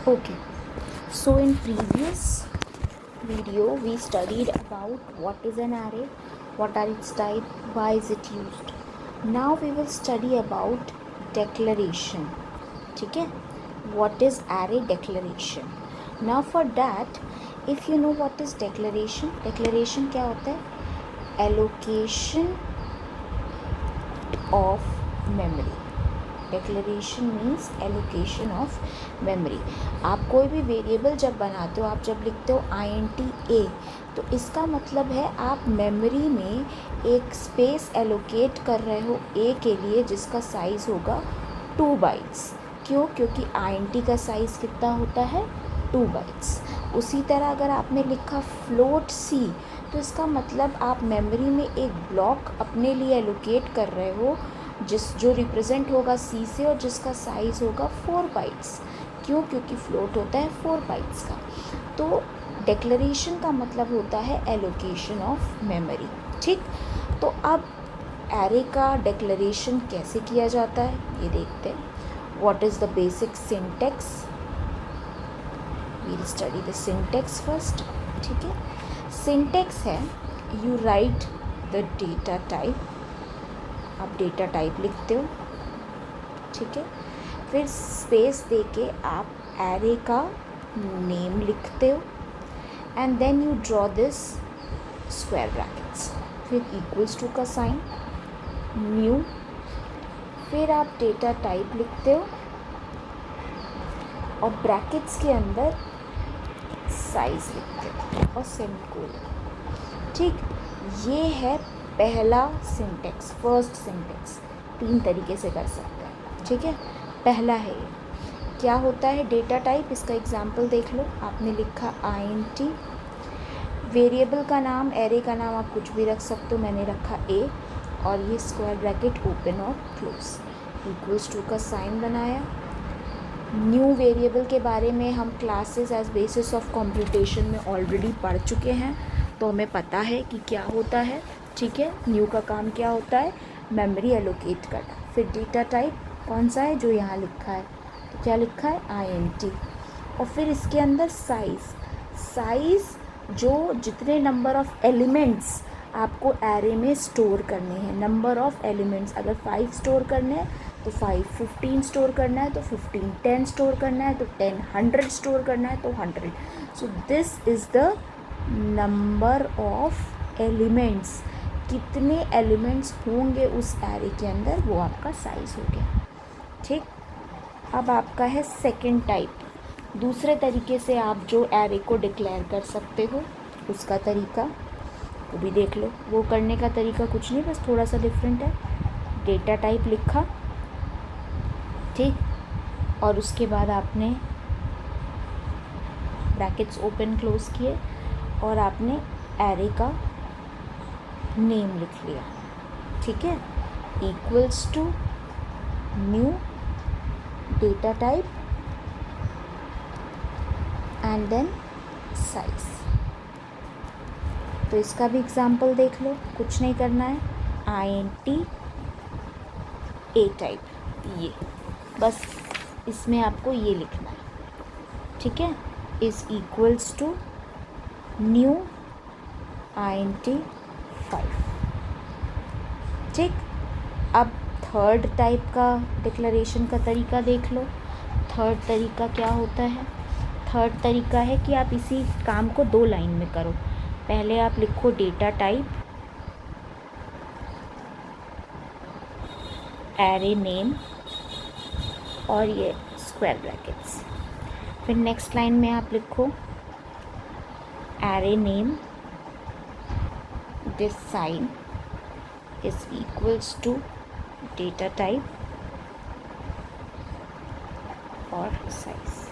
Okay, so in previous video we studied about what is an array, what are its type, why is it used. Now we will study about declaration. ठीक है, what is array declaration. Now for that, if you know what is declaration, declaration क्या होता है? Allocation of memory. Declaration means allocation of memory. आप कोई भी variable जब बनाते हो, आप जब लिखते हो INT A, तो इसका मतलब है आप मेमोरी में एक स्पेस एलोकेट कर रहे हो A के लिए जिसका साइज़ होगा 2 बाइट्स. क्यों? क्योंकि INT का साइज़ कितना होता है? 2 बाइट्स. उसी तरह अगर आपने लिखा फ्लोट C, तो इसका मतलब आप मेमोरी में एक ब्लॉक अपने लिए एलोकेट कर रहे हो जो रिप्रेजेंट होगा C से और जिसका साइज़ होगा 4 बाइट्स. क्यों? क्योंकि फ्लोट होता है 4 बाइट्स का. तो डिक्लेरेशन का मतलब होता है एलोकेशन ऑफ मेमोरी. ठीक, तो अब एरे का डिक्लेरेशन कैसे किया जाता है ये देखते हैं. What is the basic syntax? We'll study the syntax first. ठीक है, सिंटैक्स है you write the data type. आप डेटा टाइप लिखते हो. ठीक है, फिर स्पेस देके आप एरे का नेम लिखते हो and then you draw this square brackets. फिर इक्वल्स टू का साइन, न्यू, फिर आप डेटा टाइप लिखते हो और ब्रैकेट्स के अंदर साइज लिखते हो और सेमीकोलन. ठीक, ये है पहला सिंटैक्स, फर्स्ट सिंटैक्स. 3 तरीके से कर सकते हैं. ठीक है, पहला है ये. क्या होता है डेटा टाइप? इसका एग्जांपल देख लो. आपने लिखा INT, वेरिएबल का नाम, एरे का नाम आप कुछ भी रख सकते हो. मैंने रखा A और ये स्क्वायर ब्रैकेट ओपन और क्लोज, इक्वल्स टू का साइन बनाया. न्यू वेरिएबल के बारे में हम classes as basis of computation में ऑलरेडी पढ़ चुके हैं, तो हमें पता है कि क्या होता है. ठीक है, न्यू का काम क्या होता है? मेमोरी एलोकेट करना. फिर डेटा टाइप कौन सा है? जो यहाँ लिखा है. तो क्या लिखा है? INT. और फिर इसके अंदर साइज़ जो जितने नंबर ऑफ एलिमेंट्स आपको एरे में स्टोर करने हैं, नंबर ऑफ एलिमेंट्स. अगर 5 स्टोर करने हैं तो 5, 15 स्टोर करना है तो 15, 10 स्टोर करना है तो 10, 100 स्टोर करना है तो 100. So this is the number of elements. कितने एलिमेंट्स होंगे उस एरे के अंदर, वो आपका साइज़ हो गया. ठीक, अब आपका है सेकंड टाइप. दूसरे तरीके से आप जो एरे को डिक्लेयर कर सकते हो उसका तरीका वो भी देख लो. वो करने का तरीका कुछ नहीं, बस थोड़ा सा डिफरेंट है. डेटा टाइप लिखा, ठीक, और उसके बाद आपने ब्रैकेट्स ओपन क्लोज किए और आपने एरे का नेम लिख लिया. ठीक है, equals to new data type and then size. तो इसका भी एग्जांपल देख लो. कुछ नहीं करना है, INT A टाइप, ये बस इसमें आपको ये लिखना है. ठीक है, is equals to new INT 5. ठीक, अब थर्ड टाइप का डिक्लेरेशन का तरीका देख लो. थर्ड तरीका क्या होता है? थर्ड तरीका है कि आप इसी काम को 2 लाइन में करो. पहले आप लिखो डेटा टाइप, एरे नेम और ये स्क्वायर ब्रैकेट्स. फिर नेक्स्ट लाइन में आप लिखो array name, this sign is equals to data type और साइज.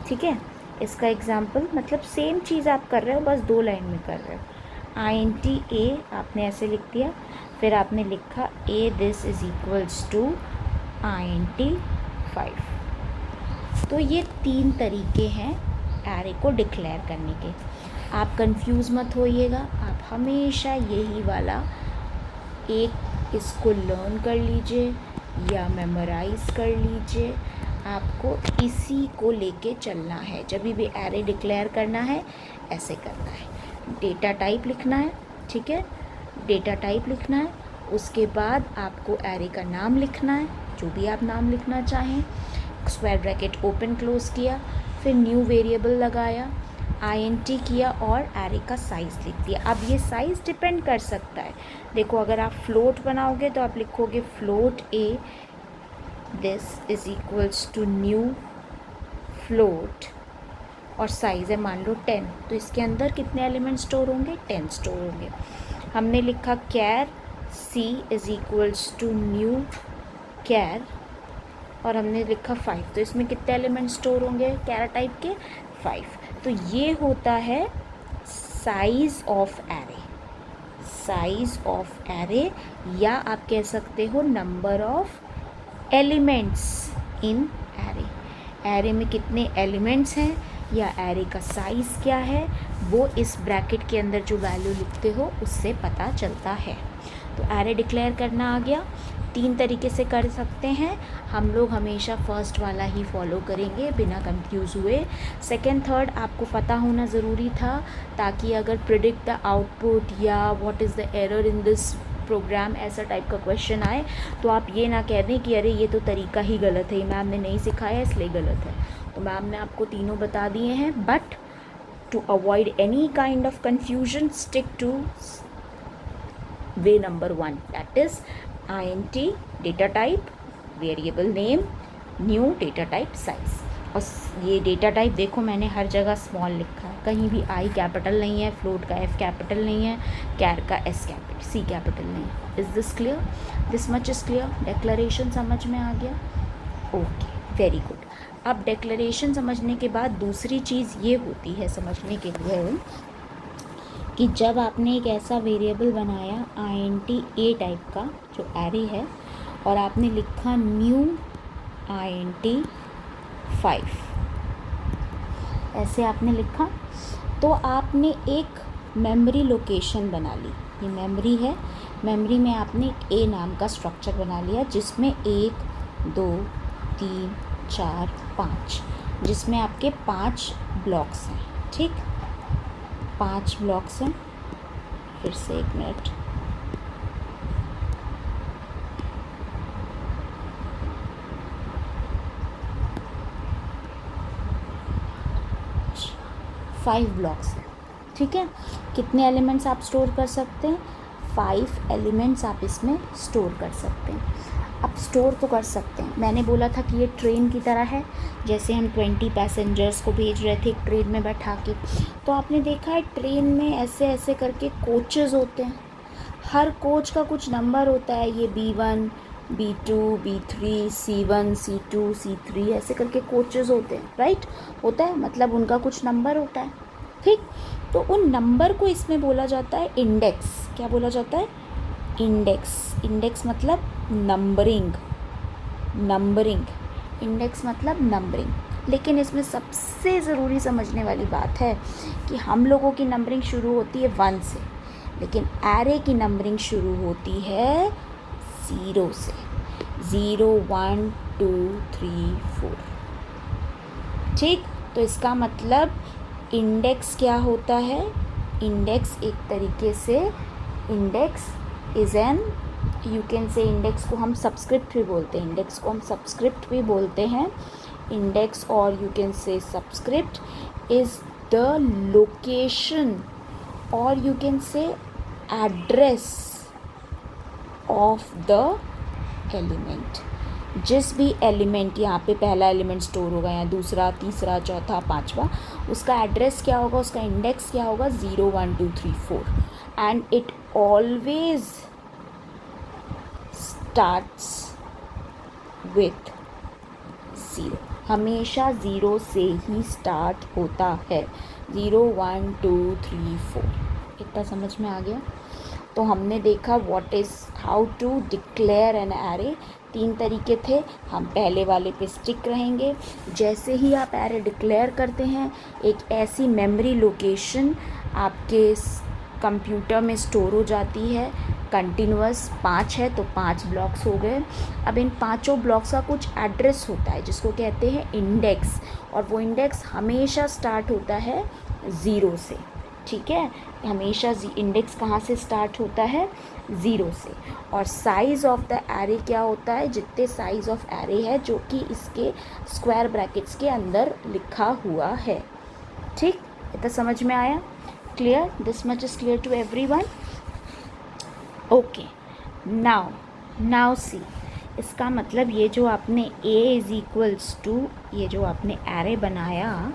ठीक है, इसका एग्जांपल मतलब सेम चीज़ आप कर रहे हो, बस 2 लाइन में कर रहे हो. INT A आपने ऐसे लिख दिया, फिर आपने लिखा A this is equals to INT 5. तो ये 3 तरीके हैं एरे को डिक्लेयर करने के. आप कंफ्यूज मत होइएगा, आप हमेशा यही वाला एक इसको लर्न कर लीजिए या मेमोराइज़ कर लीजिए. आपको इसी को लेके चलना है। जब भी एरे डिक्लेयर करना है ऐसे करना है। डेटा टाइप लिखना है, ठीक है, डेटा टाइप लिखना है। उसके बाद आपको एरे का नाम लिखना है, जो भी आप नाम लिखना चाहें। स्क्वायर ब्रैकेट ओपन क्लोज किया, फिर न्यू वेरिएबल लगाया, INT किया और एरे का साइज़ लिख दिया। अब ये साइज़ डिपेंड कर सकता है। देखो अगर आप फ्लोट बनाओगे तो आप लिखोगे float A this is equals to new float और साइज़ है मान लो 10, तो इसके अंदर कितने एलिमेंट स्टोर होंगे? 10 स्टोर होंगे। हमने लिखा char C is equals to new char और हमने लिखा 5, तो इसमें कितने एलिमेंट स्टोर होंगे कैर टाइप के? 5। तो ये होता है size of array, size of array, या आप कह सकते हो number of elements in array. Array में कितने एलिमेंट्स हैं या एरे का साइज़ क्या है, वो इस ब्रैकेट के अंदर जो वैल्यू लिखते हो उससे पता चलता है। तो एरे डिक्लेयर करना आ गया। 3 तरीके से कर सकते हैं, हम लोग हमेशा फर्स्ट वाला ही फॉलो करेंगे बिना कंफ्यूज हुए। सेकंड थर्ड आपको पता होना ज़रूरी था, ताकि अगर प्रिडिक्ट द आउटपुट या what is the error in this program ऐसा टाइप का क्वेश्चन आए तो आप ये ना कह दें कि अरे ये तो तरीका ही गलत है, मैम ने नहीं सिखाया इसलिए गलत है। तो मैम ने आपको तीनों बता दिए हैं, but to avoid any kind of confusion stick to way number 1, that is INT data type, variable name, new data type size। और ये डेटा टाइप देखो मैंने हर जगह स्मॉल लिखा है, कहीं भी I कैपिटल नहीं है, फ्लोट का F कैपिटल नहीं है, कैर का S कैपिटल C कैपिटल नहीं है। Is this clear? This much is clear? Declaration समझ में आ गया? Okay, very good. अब डेक्लरेशन समझने के बाद दूसरी चीज़ ये होती है समझने के लिए कि जब आपने एक ऐसा वेरिएबल बनाया INT A टाइप का जो एरे है और आपने लिखा न्यू INT 5, ऐसे आपने लिखा, तो आपने एक मेमोरी लोकेशन बना ली। ये मेमोरी है, मेमोरी में आपने एक A नाम का स्ट्रक्चर बना लिया जिसमें 1 2 3 4 5, जिसमें आपके 5 ब्लॉक्स हैं, ठीक, 5 ब्लॉक्स हैं। फिर से 1 मिनट, फाइव ब्लॉक्स हैं, ठीक है। कितने एलिमेंट्स आप स्टोर कर सकते हैं? 5 एलिमेंट्स आप इसमें स्टोर कर सकते हैं। अब स्टोर तो कर सकते हैं, मैंने बोला था कि ये ट्रेन की तरह है, जैसे हम 20 पैसेंजर्स को भेज रहे थे एक ट्रेन में बैठा के, तो आपने देखा है ट्रेन में ऐसे ऐसे करके कोचेज़ होते हैं, हर कोच का कुछ नंबर होता है, ये B1 B2 B3 C1 C2 C3 ऐसे करके कोचेज़ होते हैं, राइट, होता है, मतलब उनका कुछ नंबर होता है, ठीक। तो उन नंबर को इसमें बोला जाता है इंडेक्स। क्या बोला जाता है? इंडेक्स। इंडेक्स मतलब नंबरिंग, नंबरिंग, इंडेक्स मतलब नंबरिंग। लेकिन इसमें सबसे ज़रूरी समझने वाली बात है कि हम लोगों की नंबरिंग शुरू होती है 1 से, लेकिन एरे की नंबरिंग शुरू होती है 0 से। 0 1 2 3 4, ठीक। तो इसका मतलब इंडेक्स क्या होता है? इंडेक्स एक तरीके से, index is an, you can से, इंडेक्स को हम सबस्क्रिप्ट भी बोलते हैं, इंडेक्स को हम सबस्क्रिप्ट भी बोलते हैं। Index or you can say subscript is the location or you can say address of the element. जिस भी एलिमेंट, यहाँ पे पहला एलिमेंट स्टोर होगा या दूसरा तीसरा चौथा पांचवा, उसका एड्रेस क्या होगा, उसका इंडेक्स क्या होगा? 0 1 2 3 4, and it always starts with 0, हमेशा 0 से ही स्टार्ट होता है। 0 1 2 3 4, इतना समझ में आ गया? तो हमने देखा what is, how to declare an array. 3 तरीके थे, हम पहले वाले पे स्टिक रहेंगे। जैसे ही आप एरे डिक्लेयर करते हैं, एक ऐसी मेमोरी लोकेशन आपके कंप्यूटर में स्टोर हो जाती है कंटिन्यूअस 5 है तो 5 ब्लॉक्स हो गए। अब इन पांचों ब्लॉक्स का कुछ एड्रेस होता है जिसको कहते हैं इंडेक्स, और वो इंडेक्स हमेशा स्टार्ट होता है 0 से। ठीक है, हमेशा इंडेक्स कहाँ से स्टार्ट होता है? 0 से। और साइज़ ऑफ द एरे क्या होता है? जितने साइज़ ऑफ एरे है जो कि इसके स्क्वायर ब्रैकेट्स के अंदर लिखा हुआ है। ठीक, इतना समझ में आया? Clear? This much is clear to everyone? Okay, now see, इसका मतलब ये जो आपने a इज इक्वल्स टू, ये जो आपने एरे बनाया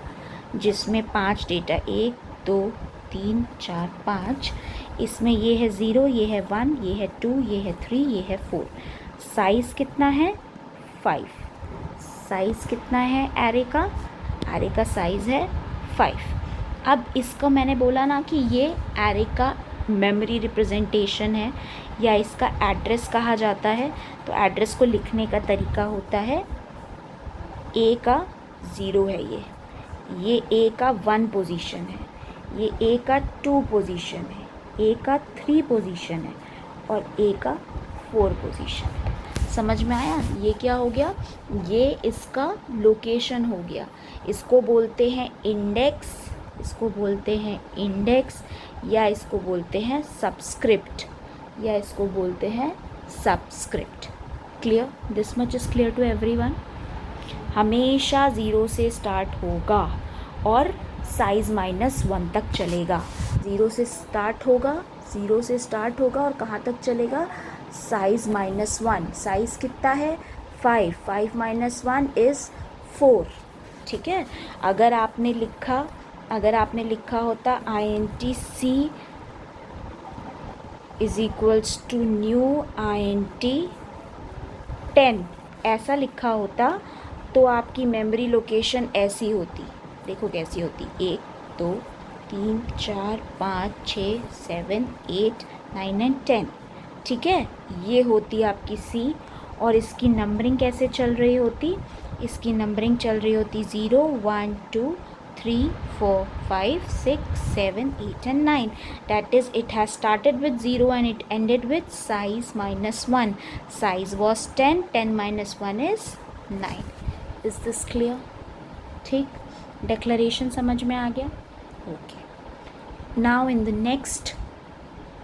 जिसमें 5 डेटा 1 2 3 4 5, इसमें ये है 0, ये है 1, ये है 2, ये है 3, ये है 4। साइज़ कितना है? 5। साइज़ कितना है एरे का? एरे का साइज़ है 5। अब इसको मैंने बोला ना कि ये एरे का मेमोरी रिप्रेजेंटेशन है या इसका एड्रेस कहा जाता है। तो एड्रेस को लिखने का तरीका होता है, ए का 0 है, ये ए का 1 पोजीशन है, ये ए का 2 पोजीशन है, ए का 3 पोजीशन है और ए का 4 पोजीशन है। समझ में आया? ये क्या हो गया? ये इसका लोकेशन हो गया। इसको बोलते हैं इंडेक्स, इसको बोलते हैं इंडेक्स, या इसको बोलते हैं सबस्क्रिप्ट, या इसको बोलते हैं subscript. Clear? This much is clear to everyone? हमेशा 0 से स्टार्ट होगा और साइज़ -1 तक चलेगा। 0 से स्टार्ट होगा, 0 से स्टार्ट होगा और कहाँ तक चलेगा? साइज़ -1। साइज़ कितना है? 5। 5 - 1 इज़ 4। ठीक है, अगर आपने लिखा होता INT C is equals to new INT 10, ऐसा लिखा होता तो आपकी मेमोरी लोकेशन ऐसी होती। देखो कैसी होती, 1 2 3 4 5 6 7 8 9 एंड 10। ठीक है, ये होती आपकी C। और इसकी नंबरिंग कैसे चल रही होती? इसकी नंबरिंग चल रही होती 0 1 2 3 4 5 6 7 8 and 9. That is, it has started with 0 and it ended with size -1. Size was 10, 10 - 1 is 9. Is this clear? ठीक, declaration समझ में आ गया? Okay. Now in the next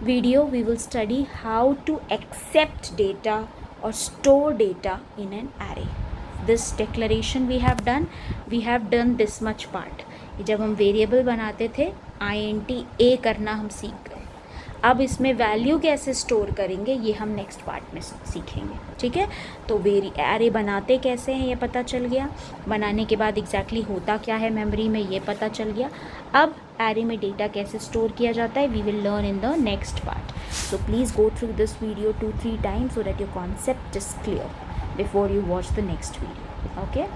video we will study how to accept data or store data in an array. This declaration we have done this much part. जब हम variable बनाते थे INT A करना हम सीख गए। अब इसमें वैल्यू कैसे स्टोर करेंगे ये हम नेक्स्ट पार्ट में सीखेंगे। ठीक है, तो एरे बनाते कैसे हैं ये पता चल गया, बनाने के बाद एग्जैक्टली होता क्या है मेमोरी में ये पता चल गया। अब एरे में डेटा कैसे स्टोर किया जाता है we will learn in the next part. So please go through this video 2-3 times so that your concept is clear before you watch the next video. Okay.